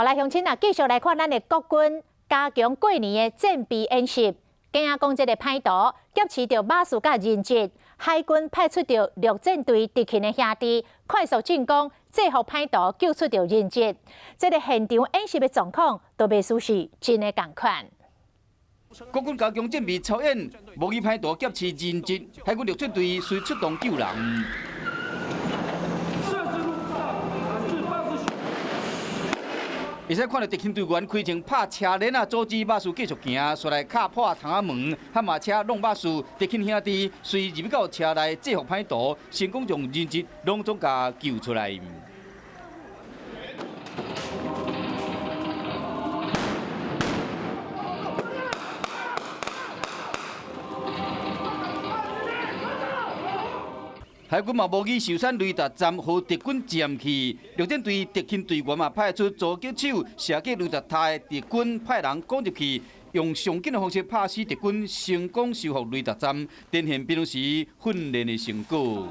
好，来，乡亲啊，继续来看咱的国军加强过年的战备演习。惊啊，讲这个歹徒劫持着马术甲人质，海军派出着陆战队敌勤的兄弟，快速进攻，制服歹徒，救出着人质。这个现场演习的状况，都袂输是真的共款。国军加强战备操演，模拟歹徒劫持人质，海军陆战队随出动救人。会使看到敌勤队员开枪拍车轮啊，阻止马术继续行，续来敲破窗仔门，悍马车弄马术，敌勤兄弟随入到车内制服歹徒，成功将人质拢总甲救出来。海军嘛模拟寿山雷达站和敌军占去，陆战队敌勤队员嘛派出狙击手射击雷达塔的敌军，派人攻入去，用上紧的方式拍死敌军，成功收复雷达站，展现平时训练的成果。